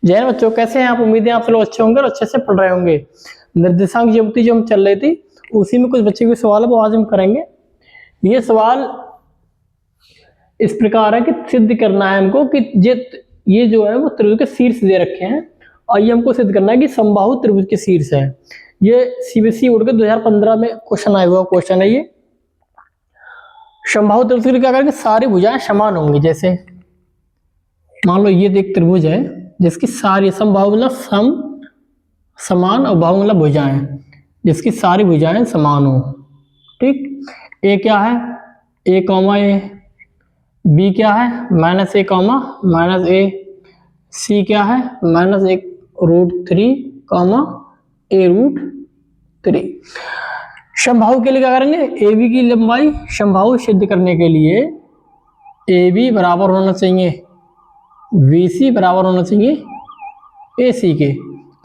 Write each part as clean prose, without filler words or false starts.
जय हिंद बच्चों, कैसे हैं आप? उम्मीद है आप लोग अच्छे होंगे और अच्छे से पढ़ रहे होंगे। निर्देशांक ज्यामिति जो हम चल रही थी उसी में कुछ बच्चे के सवाल है वो आज हम करेंगे। ये सवाल इस प्रकार है कि सिद्ध करना है हमको कि ये जो है वो त्रिभुज के शीर्ष दे रखे हैं और ये हमको सिद्ध करना है कि समबाहु त्रिभुज के शीर्ष है। ये सीबीएसई बोर्ड के 2015 में क्वेश्चन आया हुआ क्वेश्चन है। ये समबाहु त्रिभुज के लिए क्या करेंगे, सारी भुजाएं समान होंगी। जैसे मान लो ये एक त्रिभुज है जिसकी सारी समबाहु मतलब सम समान और बाहु मतलब भुजाएं, जिसकी सारी भुजाएं समान हो। ठीक, ए क्या है, ए कॉमा ए, बी क्या है माइनस ए कॉमा माइनस ए, सी क्या है माइनस एक रूट 3 कॉमा ए रूट 3। समबाहु के लिए क्या करेंगे, ए बी की लंबाई समबाहु सिद्ध करने के लिए ए बी बराबर होना चाहिए बी सी बराबर होना चाहिए ए सी के।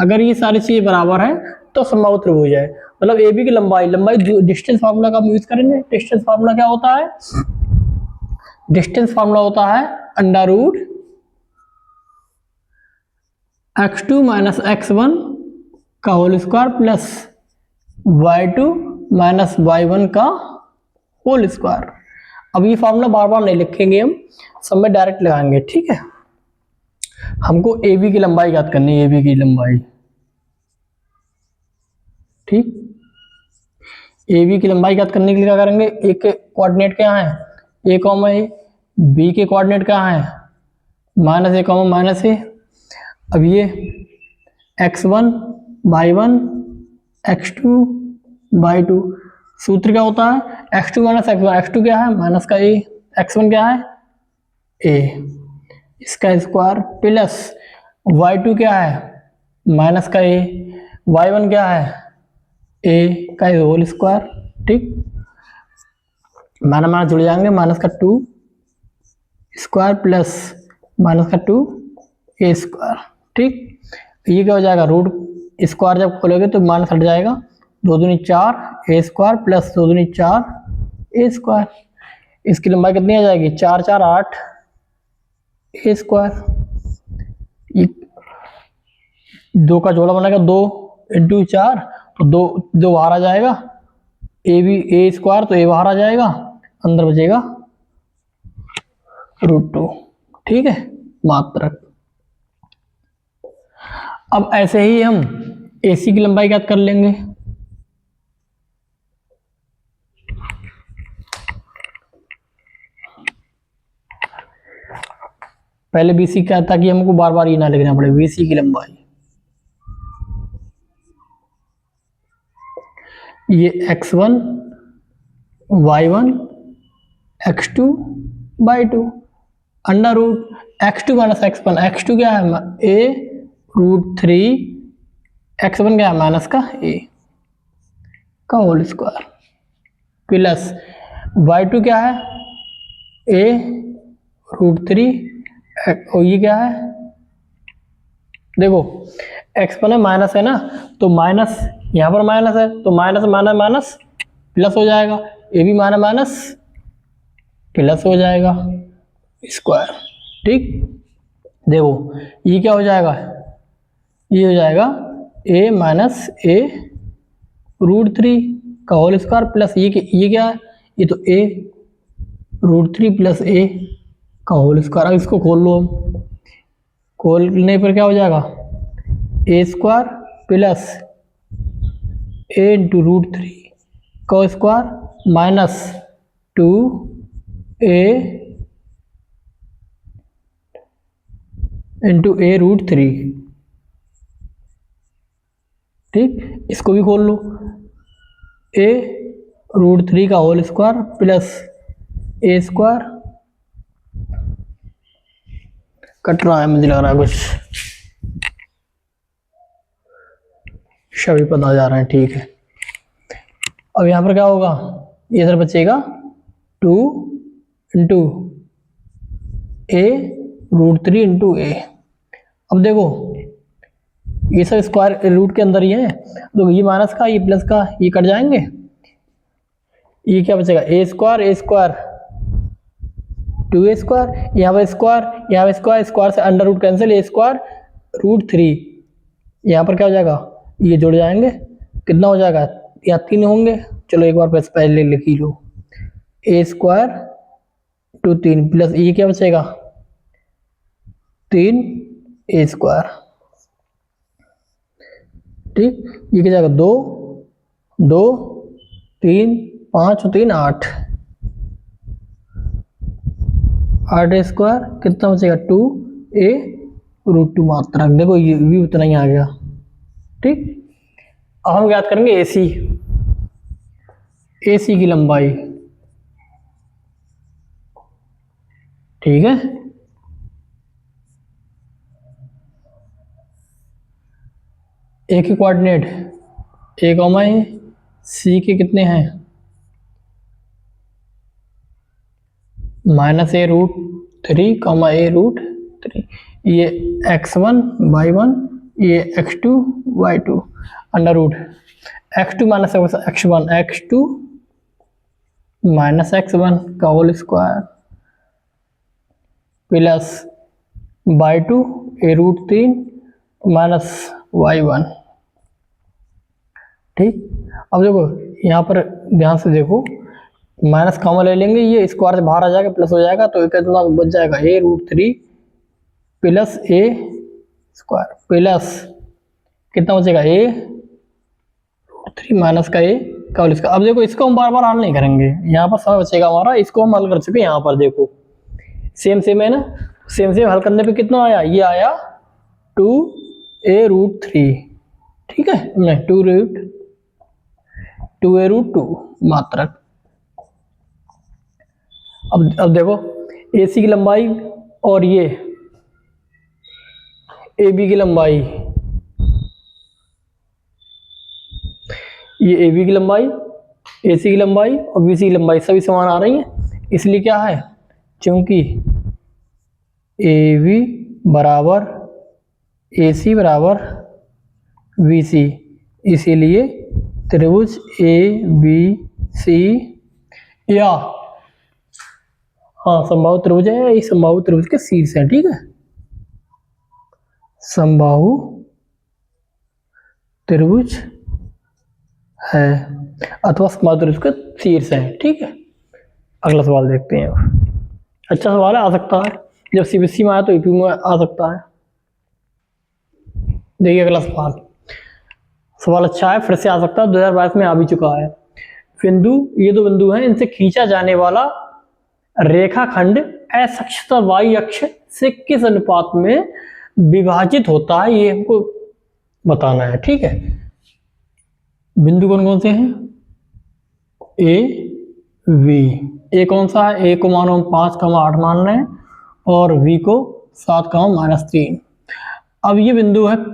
अगर ये सारी चीजें बराबर है तो समबाहु त्रिभुज है। मतलब ए बी की लंबाई डिस्टेंस फार्मूला का हम यूज करेंगे। डिस्टेंस फार्मूला क्या होता है, डिस्टेंस फार्मूला होता है under root x2 minus x1 का whole square plus y2 minus y1 का होल स्क्वायर। अब ये फार्मूला बार बार नहीं लिखेंगे, हम सब में डायरेक्ट लगाएंगे। ठीक है, हमको ए बी की लंबाई ज्ञात करनी है, ए बी की लंबाई। ठीक, ए बी की लंबाई ज्ञात करने के लिए क्या करेंगे, ए के कोऑर्डिनेट क्या है ए कॉमा ए, बी के कोऑर्डिनेट क्या है माइनस ए कॉमा माइनस ए। अब ये x1 y1 x2 y2 सूत्र क्या होता है x2 माइनस x1, x2 क्या है माइनस का ए, x1 क्या है ए इसका स्क्वायर प्लस y2 क्या है माइनस का ए, y1 क्या है ए का होल स्क्वायर। ठीक, माइनस जुड़ जाएंगे, माइनस का 2 स्क्वायर प्लस माइनस का 2 ए स्क्वायर। ठीक, ये क्या हो जाएगा रूट स्क्वायर जब खोलोगे तो माइनस हट जाएगा, 2 दूनी 4 ए स्क्वायर प्लस 2 दूनी 4 ए स्क्वायर। इसकी लंबाई कितनी आ जाएगी 4 4 8 ए स्क्वायर। 2 का जोड़ा बनेगा 2 इंटू 4 तो 2 बाहर आ जाएगा, ए बी ए स्क्वायर तो ए बाहर आ जाएगा, अंदर बचेगा रूट 2। ठीक है, मात्रक। अब ऐसे ही हम AC की लंबाई ज्ञात कर लेंगे। पहले BC क्या था कि हमको बार बार ये ना लिखना पड़े, BC की लंबाई ये x1 y1 x2 y2 under root x2 minus x1, x2 क्या है a रूट 3, x1 क्या है माइनस का a का होल स्क्वायर प्लस y2 क्या है a रूट 3 और ये क्या है देखो x1 है माइनस है ना, तो माइनस यहाँ पर माइनस है तो माइनस माइनस माइनस प्लस हो जाएगा, ए भी माइनस माइनस प्लस हो जाएगा स्क्वायर। ठीक, देखो ये क्या हो जाएगा, ये हो जाएगा a माइनस ए रूट 3 का होल स्क्वायर प्लस ये क्या है, ये तो a रूट 3 प्लस a का होल स्क्वायर। अब इसको खोल लो, खोलने पर क्या हो जाएगा A square plus a into root 3 का square minus 2a into a root 3। ठीक, इसको भी खोल लो, a रूट 3 का whole square plus a square. कट रहा है मुझे लग रहा है कुछ, सभी पता जा रहे हैं। ठीक है, अब यहाँ पर क्या होगा, ये सर बचेगा 2 इंटू ए रूट 3 इंटू ए। अब देखो ये सब स्क्वायर रूट के अंदर ही है, तो ये माइनस का ये प्लस का ये कट जाएंगे, ये क्या बचेगा ए स्क्वायर 2a स्क्वायर, यहाँ पर स्क्वायर यहाँ पर स्क्वायर, स्क्वायर से अंडर रूट कैंसिल, ए स्क्वायर √3, यहाँ पर क्या हो जाएगा, ये जुड़ जाएंगे, कितना हो जाएगा, या 3 होंगे, चलो एक बार बस पहले लिख ही लो, a² टू 3 प्लस ये क्या बचेगा 3a², ठीक, ये क्या जाएगा 2 2 3 5 और 3 8, 8a² कितना बचेगा 2a√2 मात्रक, देखो ये भी उतना ही आ गया, ठीक। अब हम याद करेंगे AC की लंबाई, ठीक है, A के कोऑर्डिनेट A, C के कितने हैं -a√3, a√3, ये x1 y1, ये x2 y2, under root x2 - x1 x2 - x1 का whole square plus y2 a√3 - y1, ठीक। अब देखो यहाँ पर ध्यान से देखो, माइनस कॉमन ले लेंगे, ये स्क्वायर से बाहर आ जाएगा, प्लस हो जाएगा, तो कितना बच जाएगा a√3 प्लस a² प्लस कितना बचेगा a√3 माइनस का a का होल स्क्वायर। अब देखो इसको हम बार बार हल नहीं करेंगे, यहाँ पर समय बचेगा हमारा, इसको हम हल कर चुके हैं, यहाँ पर देखो सेम है ना, सेम हल करने पे कितना आया, ये आया 2a√3, ठीक है, नहीं 2a√2 मात्रक। अब देखो AC की लंबाई और ये AB की लंबाई, ये AB की लंबाई, AC की लंबाई और BC की लंबाई सभी समान आ रही हैं, इसलिए क्या है, क्योंकि AB बराबर AC बराबर BC, इसीलिए त्रिभुज ABC या हाँ समबाहु त्रिभुज है, ये समबाहु त्रिभुज के शीर्ष है, ठीक है, समबाहु त्रिभुज है अथवा समबाहु त्रिभुज के शीर्ष है, ठीक है। अगला सवाल देखते हैं, अच्छा सवाल है, आ सकता है, जब CBSE में आया तो यूपी में आ सकता है। देखिए अगला सवाल अच्छा है, फिर से आ सकता है, 2022 में आ भी चुका है। बिंदु, ये दो बिंदु हैं, इनसे खींचा जाने वाला रेखाखंड एक्स अक्ष तथा वाई अक्ष से किस अनुपात में विभाजित होता है, ये हमको बताना है, ठीक है। बिंदु कौन कौन से हैं, A V, A कौन सा है, A को मानो हम 5,8 मान रहे हैं और V को 7,-3। अब ये बिंदु है P,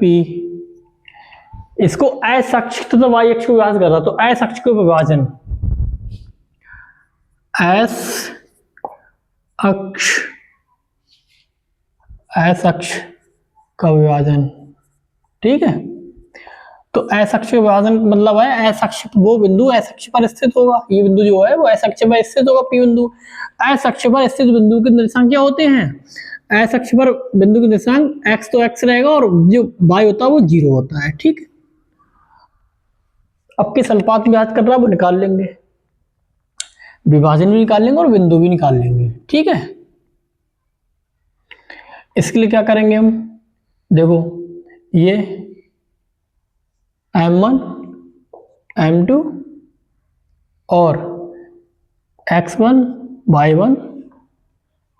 इसको एक्स अक्ष तथा वाई अक्ष को विभाजित करता, तो एक्स अक्ष को विभाजन, एस अक्ष का विभाजन, ठीक है। तो एस अक्ष का विभाजन मतलब है एस अक्ष, वो बिंदु एस अक्ष पर स्थित होगा, ये बिंदु जो है वो एस अक्ष पर स्थित होगा, पी बिंदु। एस अक्ष पर स्थित बिंदु के निर्देशांक क्या होते हैं, एस अक्ष पर बिंदु के निर्देशांक एक्स तो एक्स रहेगा और जो वाई होता है वो 0 होता है, ठीक है। अब किस अनुपात में विभाजित कर रहा है वो निकाल लेंगे, विभाजन भी निकाल लेंगे और बिंदु भी निकाल लेंगे, ठीक है। इसके लिए क्या करेंगे हम, देखो ये M1 M2 और X1 Y1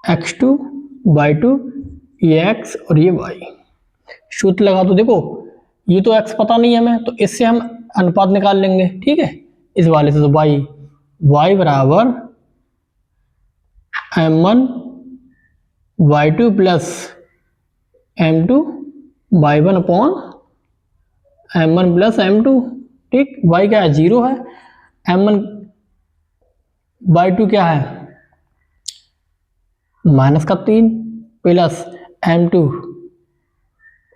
X2 Y2, ये X और ये Y, सूत्र लगा दो। देखो ये तो X पता नहीं है हमें, तो इससे हम अनुपात निकाल लेंगे, ठीक है, इस वाले से। तो Y बराबर M1 Y2 plus M2 Y1 upon M1 plus M2, ठीक। Y क्या है 0 है, M1 Y2 क्या है -3 प्लस M2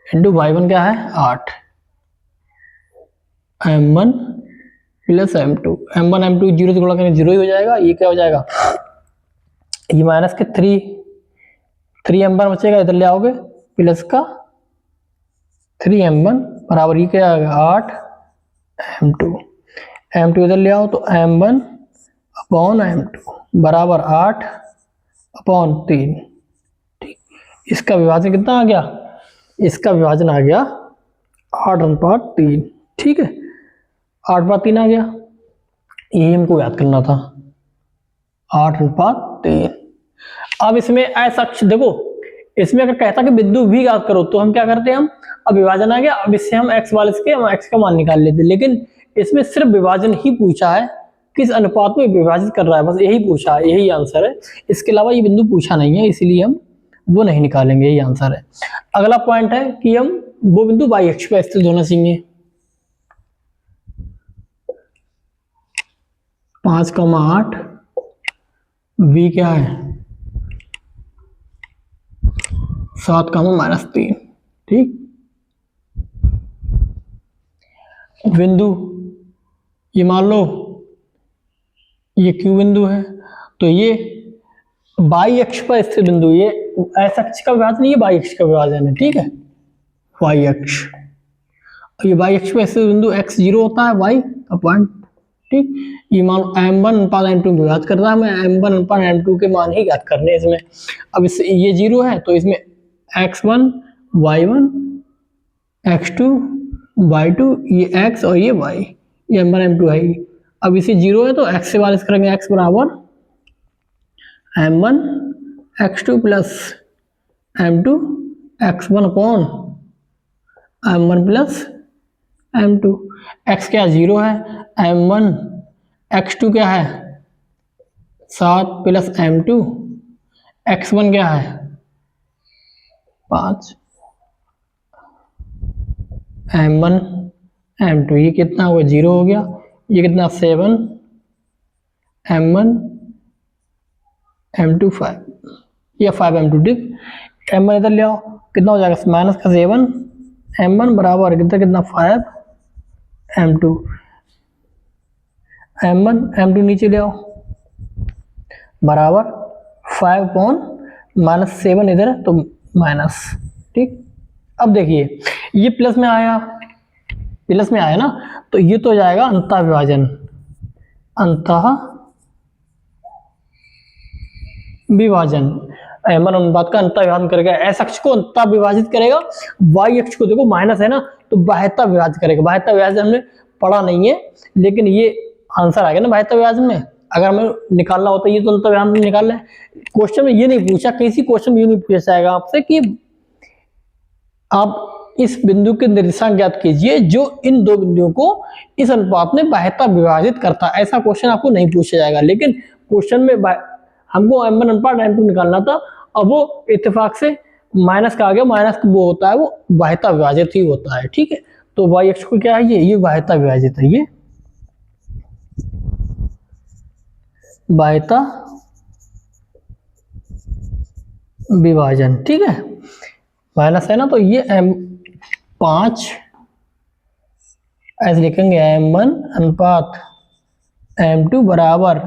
इंटू Y1 क्या है 8, M1 plus M2, M1 M2 0 से गुणा करें 0 ही हो जाएगा, ये क्या हो जाएगा, ये माइनस के 3 M1 बचेगा, इधर ले आओगे प्लस का 3m1 बराबर ये क्या आ गया 8m2। m2 इधर ले आओ तो m1 अपॉन m2 बराबर 8/3। ठीक, इसका विभाजन कितना आ गया? इसका विभाजन आ गया 8/3। ठीक है, 8/3 आ गया, यही हमको याद करना था 8/3। अब इसमें ऐसा देखो, इसमें अगर कहता कि बिंदु भी याद करो तो हम क्या करते हैं, हम अब विभाजन आ गया, अब इससे हम x वाले के हम x का मान निकाल लेते, लेकिन इसमें सिर्फ विभाजन ही पूछा है, किस अनुपात में विभाजित कर रहा है, बस यही पूछा है, यही आंसर है। इसके अलावा ये बिंदु पूछा नहीं है, इसीलिए हम वो नहीं निकालेंगे, यही आंसर है। अगला पॉइंट है कि हम वो बिंदु y अक्ष पर स्थित होना चाहिए। 5,8 v क्या है 7,-3। ठीक, बिंदु ये मान लो ये Q बिंदु है, तो ये y अक्ष पर स्थित बिंदु, ये x अक्ष का विभाजन, ये y अक्ष का विभाजन है। ठीक है, y अक्ष, ये y अक्ष पर स्थित बिंदु x0 होता है, y का पॉइंट। ठीक, ये मान m1/m2 विभाजित कर रहा है, मैं m1/m2 के मान ही याद करने इसमें। अब इस ये 0 है तो इसमें x1 y1 x2 y2, ये x और ये y, ये m1 m2 है। अब इसे 0 है तो x से वारिस करेंगे, x बराबर m1 x2 plus m2 x1 upon m1 plus m2। x क्या 0 है, m1 x2 क्या है 7 प्लस m2, x1 क्या है 5, m1 m2 ये कितना हुआ 0 हो गया, ये कितना 7, m1 m2 5, या 5m2। ठीक, m1 इधर ले आओ, कितना हो जाएगा माइनस का 7, m1 बराबर कितना 5m2, m1 m2 नीचे ले आओ बराबर 5/-7 इधर है तो माइनस। ठीक, अब देखिए ये प्लस में आया, प्लस में आया ना, तो ये तो जाएगा अंतः विभाजन, अंतः विभाजन m1 अनुपात का अंतः विभाजन करेगा, x अक्ष को अंतः विभाजित करेगा, y अक्ष को देखो माइनस है ना तो बाह्यतः विभाजित करेगा। बाह्यतः विभाजन हमने पढ़ा नहीं है, लेकिन ये आंसर आ गया ना बाह्यतः विभाजन में। अगर हमें निकालना होता है ये तो अंतः विभाजन में निकालना है, क्वेश्चन में ये नहीं पूछा, किसी क्वेश्चन में ये नहीं पूछा जाएगा आपसे कि आप इस बिंदु के निर्देशांक ज्ञात कीजिए जो इन दो बिंदुओं को इस अनुपात में बाह्यतः विभाजित करता है, ऐसा क्वेश्चन आपको नहीं पूछा जाएगा। लेकिन क्वेश्चन में हमको m1 अनुपात m2 निकालना था, अब वो इत्तेफाक से माइनस का आ गया, माइनस वो होता है वो बाह्यतः विभाजित ही होता है। ठीक है, तो y अक्ष को क्या है, ये बाह्यतः विभाजित है, ये बाह्यतः विभाजन। ठीक है, माइनस है ना तो ये m5 ऐसे लिखेंगे, m1 अनुपात m2 बराबर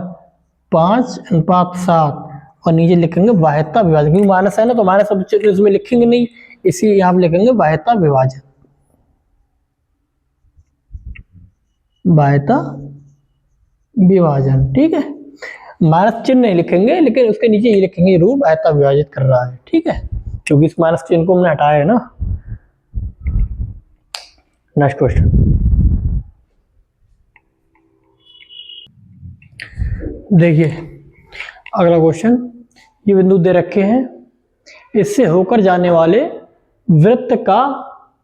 5/7 और नीचे लिखेंगे बाह्यतः विभाजन, क्योंकि माइनस है ना तो माइनस अब इसमें लिखेंगे नहीं, इसी यहाँ लिखेंगे बाह्यतः विभाजन, बाह्यतः विभाजन। ठीक है, माइनस चिन्ह नहीं लिखेंगे, लेकिन उसके नीचे ये लिखेंगे रूप बाह्यतः विभाजित कर रहा है। ठीक है, क्योंकि इस माइनस चिन्ह को हमने हटाया है ना। नेक्स्ट क्वेश्चन, देखिए अगला क्वेश्चन, ये बिंदु दे रखे हैं, इससे होकर जाने वाले वृत्त का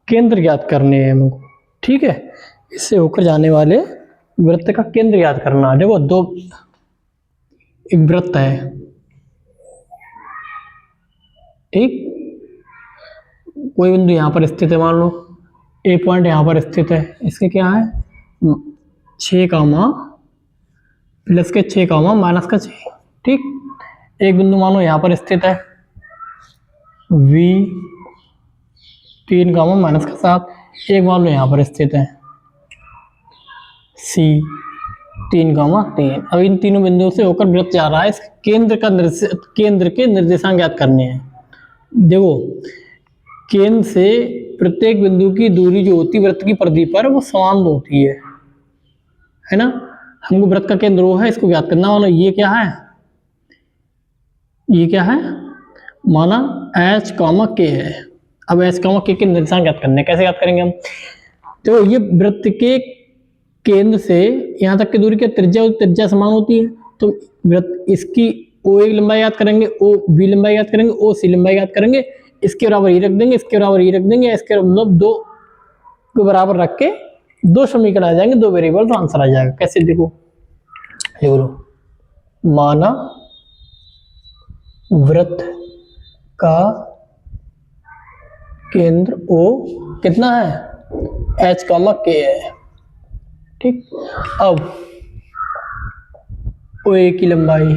केंद्र ज्ञात करने हैं हमको। ठीक है, इससे होकर जाने वाले वृत्त का केंद्र ज्ञात करना। देखो दो एक वृत्त है, ठीक, कोई बिंदु यहाँ पर स्थित है, मान लो ए पॉइंट यहाँ पर स्थित है, इसके क्या है 6, प्लस के 6, माइनस का 6। ठीक, एक बिंदु मानो यहाँ पर स्थित है V 3, माइनस का 7, एक मान लो यहाँ पर स्थित है C 3, 3। अब इन तीनों बिंदुओं से होकर वृत्त जा रहा है, इस केंद्र के निर्देशांक ज्ञात करने हैं। देखो केंद्र से प्रत्येक बिंदु की दूरी जो होती है वृत्त की परिधि पर वो समान होती है ना। हमको वृत्त का केंद्र O है, इसको ज्ञात करना। मानो ये क्या है, ये क्या है, माना H, K है। अब H, K के निर्देशांक ज्ञात करने, कैसे ज्ञात करेंगे हम? तो ये वृत्त के केंद्र से यहाँ तक की दूरी की त्रिज्या समान होती है, तो वृत्त इसकी OA की लंबाई याद करेंगे, OB लंबाई याद करेंगे, OC लंबाई याद करेंगे, इसके बराबर ये रख देंगे, इसके बराबर ये रख देंगे, इसके मतलब 2 को बराबर रख के 2 समीकरण आ जाएंगे, 2 वेरिएबल, तो आंसर आ जाएगा। कैसे देखो, लिख लो, माना वृत्त का केंद्र O कितना है, H, K है, ठीक। अब OA की लंबाई,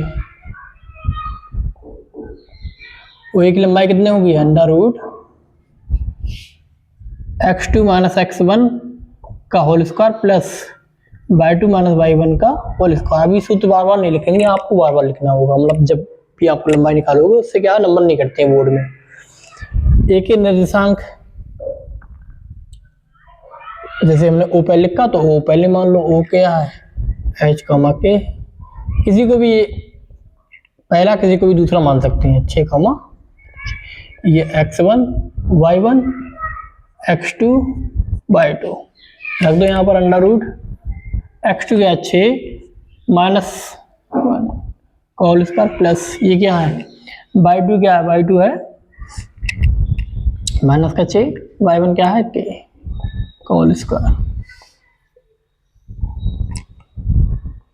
OA की लंबाई कितने होगी, under root x2 minus x1 का whole square plus y2 minus y1 का होल स्क्वायर। अभी सूत्र बार बार नहीं लिखेंगे, आपको बार बार लिखना होगा, मतलब जब भी आप लंबाई निकालोगे उससे क्या नंबर नहीं कटते हैं बोर्ड में। एक ही निर्देशांक, जैसे हमने O पहले लिखा तो O पहले मान लो, O क्या है, H, K, किसी को भी पहला किसी को भी दूसरा मान सकते हैं, 6, ये x1 y1 x2 y2 रख दो यहाँ पर, अंडर रूट x2 क्या है 6 माइनस 1 का होल स्क्वायर प्लस ये क्या है y2 क्या है, y2 है माइनस का 6, y1 क्या है k का होल स्क्वायर,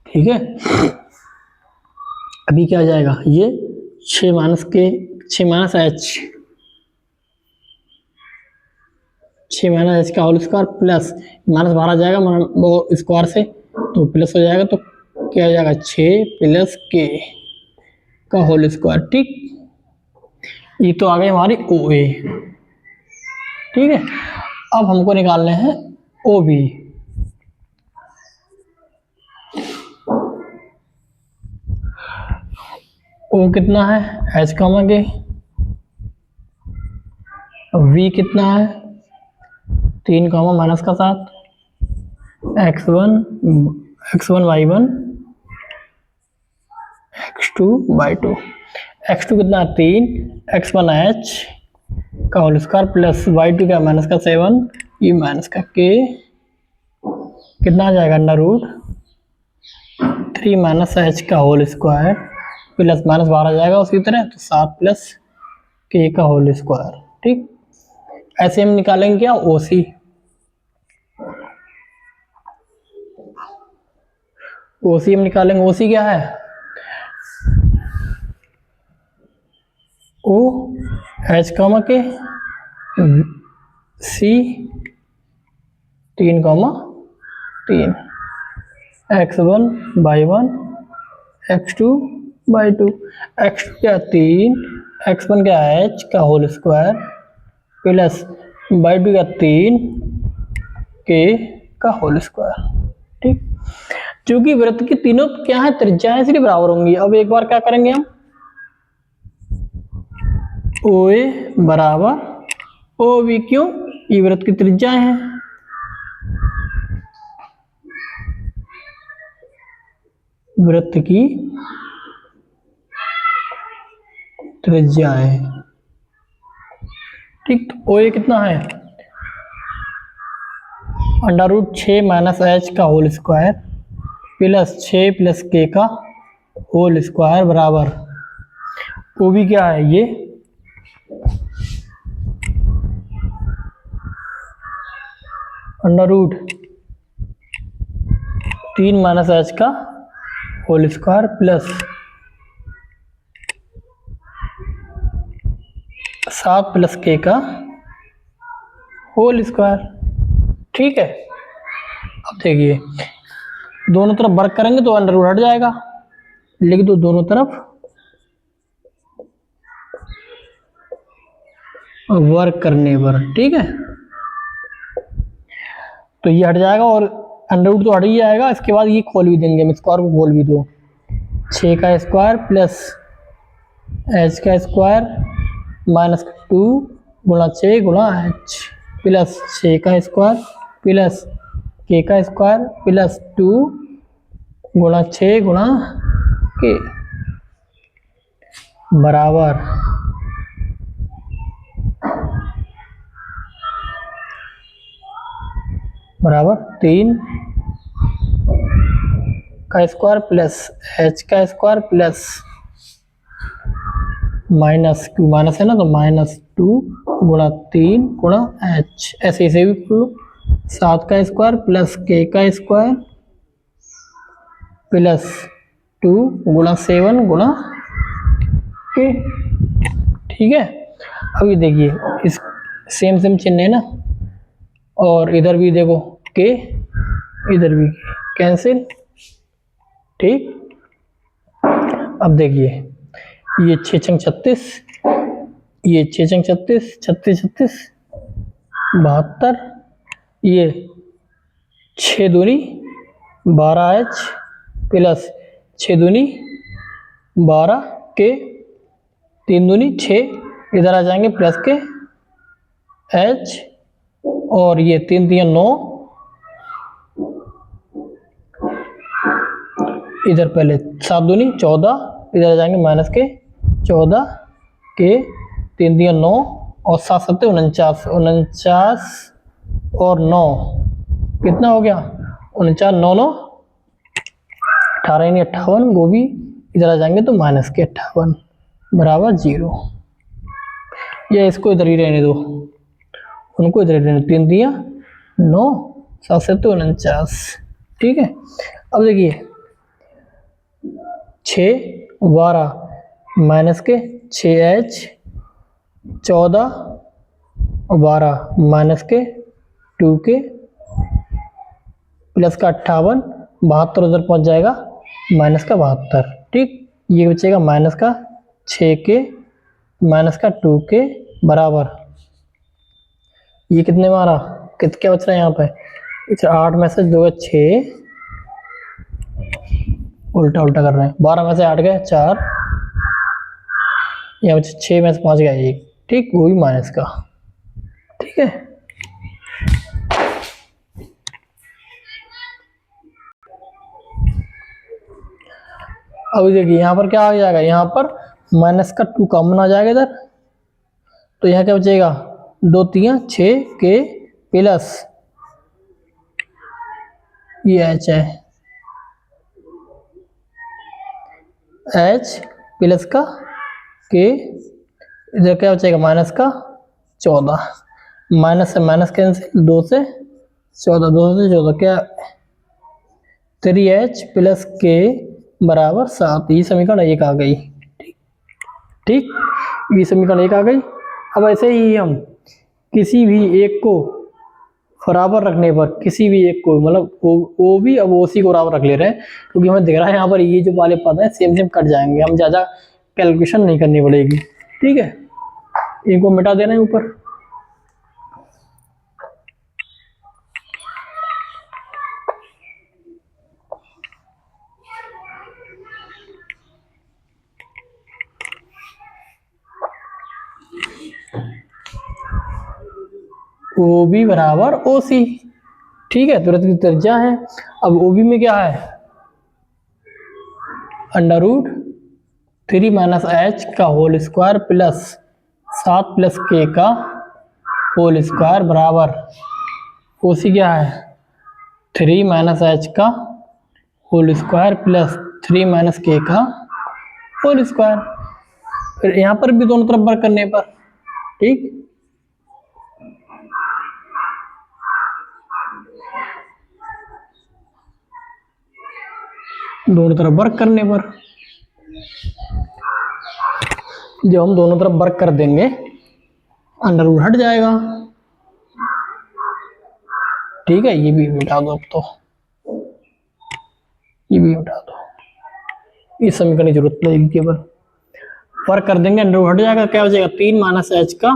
ठीक है। अभी क्या आ जाएगा, ये 6 माइनस h, 6 माइनस h का होल स्क्वायर प्लस माइनस बाहर आ जाएगा वो स्क्वायर से, तो प्लस हो जाएगा, तो क्या आ जाएगा 6 प्लस k का होल स्क्वायर, ठीक। ये तो आ गई हमारी OA, ठीक है। अब हमको निकालने हैं OB। O कितना है, H, K, V कितना है 3, माइनस का 7, x1 y1 x2 y2, x2 कितना 3, x1 h का होल स्क्वायर प्लस y2 का माइनस का 7, ये माइनस का k कितना आ जाएगा, अंडर रूट 3 माइनस h का होल स्क्वायर प्लस माइनस बाहर आ जाएगा उसी तरह, तो 7 प्लस k का होल स्क्वायर, ठीक। ऐसे हम निकालेंगे क्या, OC। OC हम निकालेंगे, OC क्या है, O H, K C 3, 3 x1 y1 x2 y2, x2 क्या 3, x1 क्या h का होल स्क्वायर प्लस y2 का 3 k का होल स्क्वायर, ठीक। क्योंकि वृत्त की तीनों क्या है, त्रिज्याएं इसलिए बराबर होंगी। अब एक बार क्या करेंगे हम, OA बराबर OB, क्यों, ये वृत्त की त्रिज्याएं हैं, वृत्त की त्रिज्याएं, ठीक। तो OA कितना है, अंडर रूट 6 माइनस h का whole square plus 6 plus k का होल स्क्वायर बराबर OB क्या है, ये अंडर रूट 3 माइनस h का whole square plus 7 plus k का होल स्क्वायर, ठीक है। अब देखिए दोनों तरफ वर्क करेंगे तो अंडर रूट हट जाएगा, लिख दो दोनों तरफ वर्क करने पर, ठीक है। तो ये हट जाएगा और अंडर रूट तो हट ही जाएगा, इसके बाद ये खोल भी देंगे, हम स्क्वायर को खोल भी दो, 6 का स्क्वायर प्लस h का स्क्वायर माइनस 2 गुणा 6 गुणा h, प्लस 6 का स्क्वायर प्लस के का स्क्वायर प्लस 2 गुणा 6 गुणा के बराबर बराबर 3 का स्क्वायर प्लस h का square plus minus Q minus है ना तो -2 गुणा 3 गुणा h ऐसे ऐसे भी कर लो 7 का स्क्वायर प्लस k का स्क्वायर प्लस 2 गुणा 7 गुणा k। ठीक है, अब ये देखिए इस सेम सेम चिन्ह है ना, और इधर भी देखो के इधर भी कैंसिल। ठीक, अब देखिए ये 6 छंग 36, ये 6 छंग 36, 36 36 72, ये 6 दूनी 12h प्लस 6 दूनी 12 के 3 दूनी 6 इधर आ जाएंगे प्लस के h, और ये 3 दिया 9 इधर पहले 7 दूनी 14 इधर आ जाएंगे माइनस के 14 के 3 दिया 9 और 7 7 49 49 और 9 कितना हो गया 49 9 9 18 यानी 58, वो भी इधर आ जाएंगे तो माइनस के 58 बराबर 0। या इसको इधर ही रहने दो, उनको इधर रहने दो, 3 दिया 9 7 7 49। ठीक है, अब देखिए 6 12 माइनस के 6h 14 12 माइनस के 2 के प्लस का 58 72 उधर पहुंच जाएगा माइनस का 72। ठीक, ये बचेगा माइनस का 6 के माइनस का 2 के बराबर, ये कितने में आ रहा, क्या बच रहा है यहाँ पे 8 में से 2 6, उल्टा उल्टा कर रहे हैं, 12 में से 8 गए 4, यहाँ बचे 6 में से 5 गया 1। ठीक, वो भी माइनस का। ठीक है, अब देखिए यहाँ पर क्या आ जाएगा, यहाँ पर माइनस का 2 कॉमन आ जाएगा इधर, तो यहाँ क्या बचेगा 2 3 6 के प्लस ये h है h प्लस का के, इधर क्या बचेगा माइनस का 14, माइनस से माइनस कैंसिल 2 से 14 2 से 14 क्या 3h प्लस के बराबर 7। ये समीकरण 1 आ गई। ठीक, ये समीकरण 1 आ गई। अब ऐसे ही हम किसी भी एक को बराबर रखने पर, किसी भी एक को मतलब वो भी अब ओसी को बराबर रख ले रहे हैं, क्योंकि हमें दिख रहा है यहाँ पर ये जो वाले पद हैं सेम सेम कट जाएंगे, हम ज़्यादा कैलकुलेशन नहीं करनी पड़ेगी। ठीक है, इनको मिटा देना है ऊपर। ओ बी बराबर ओ सी। ठीक है, तुरंत की त्रिज्या है। अब ओ बी में क्या है √3 माइनस h का whole square plus 7 plus k का होल स्क्वायर बराबर ओ सी क्या है 3 माइनस h का whole square plus 3 minus k का होल स्क्वायर। फिर यहाँ पर भी दोनों तरफ वर्क करने पर, ठीक, दोनों तरफ वर्क करने पर जब हम दोनों तरफ वर्क कर देंगे √ हट जाएगा। ठीक है, ये भी मिटा दो, अब तो ये भी मिटा दो, इस समीकरण की जरूरत पड़ेगी, केवल वर्क कर देंगे √ हट जाएगा। क्या हो जाएगा 3 माइनस h का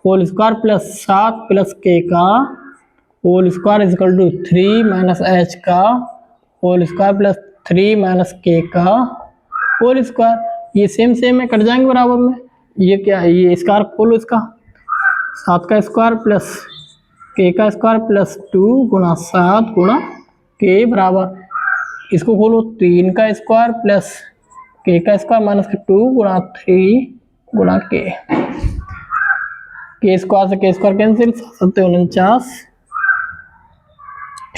whole square plus 7 plus k का whole square equal to 3 minus h का whole square plus 3 minus k का होल स्क्वायर। ये सेम सेम है, कट जाएंगे बराबर में। ये क्या है, ये स्क्वायर खोलो इसका, 7 का स्क्वायर प्लस के का स्क्वायर प्लस 2 गुणा 7 गुणा के बराबर इसको खोलो 3 का स्क्वायर प्लस के का स्क्वायर माइनस 2 गुणा 3 गुणा के स्क्वायर से के स्क्वायर कैंसिल 7 49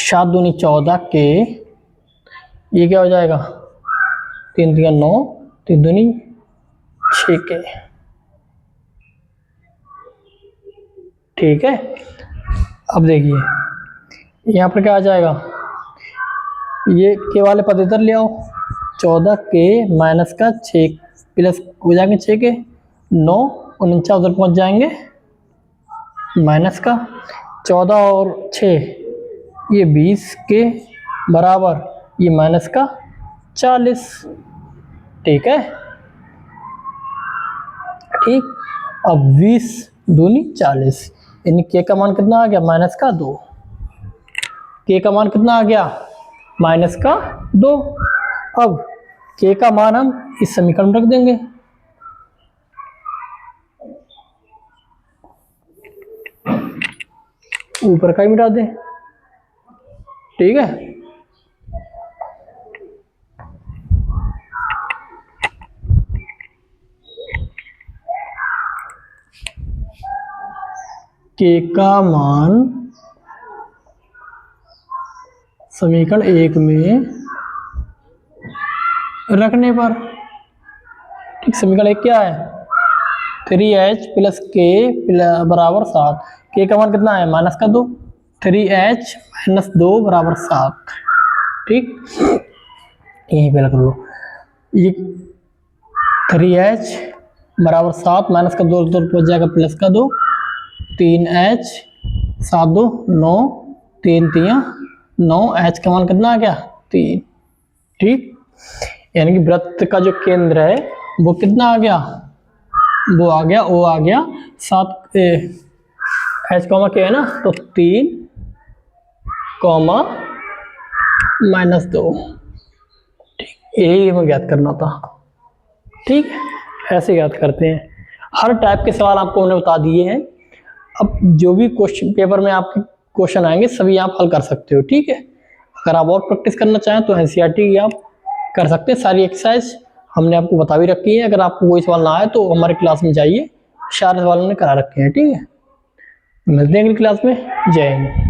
7 दूनी 14 के ये क्या हो जाएगा 3 3 9 3 दूनी 6 के। ठीक है, अब देखिए यहाँ पर क्या आ जाएगा, ये के वाले पद इधर ले आओ 14 के माइनस का 6 प्लस हो जाएंगे 6 के 9 49 उधर पहुँच जाएंगे माइनस का 14 और 6 ये 20 के बराबर ये माइनस का 40। ठीक है, ठीक। अब 20 दूनी 40 यानी के का मान कितना आ गया माइनस का 2। के का मान कितना आ गया माइनस का 2। अब के का मान हम इस समीकरण में रख देंगे। ऊपर का ही मिटा दें। ठीक है, के का मान समीकरण 1 में रखने पर, ठीक, समीकरण 1 क्या है 3h प्लस के बराबर 7। के का मान कितना है माइनस का 2 3h माइनस 2 बराबर 7। ठीक, यहीं पे रख लो ये 3h बराबर 7 माइनस का 2 पहुंच जाएगा प्लस का 2 3h 7 2 9 3 3 9 h का मान कितना आ गया 3। ठीक, यानी कि वृत्त का जो केंद्र है वो कितना आ गया, वो आ गया 7 h कॉमा के है ना, तो 3 कॉमा माइनस 2। ठीक, यही हमें ज्ञात करना था। ठीक, ऐसे याद करते हैं। हर टाइप के सवाल आपको हमने बता दिए हैं। अब जो भी क्वेश्चन पेपर में आपके क्वेश्चन आएंगे सभी आप हल कर सकते हो। ठीक है, अगर आप और प्रैक्टिस करना चाहें तो एनसीईआरटी की आप कर सकते हैं। सारी एक्सरसाइज हमने आपको बता भी रखी है। अगर आपको कोई सवाल ना आए तो हमारे क्लास में जाइए, सारे सवाल हमने करा रखे हैं। ठीक है, मिलते हैं अगली क्लास में। जय हिंद।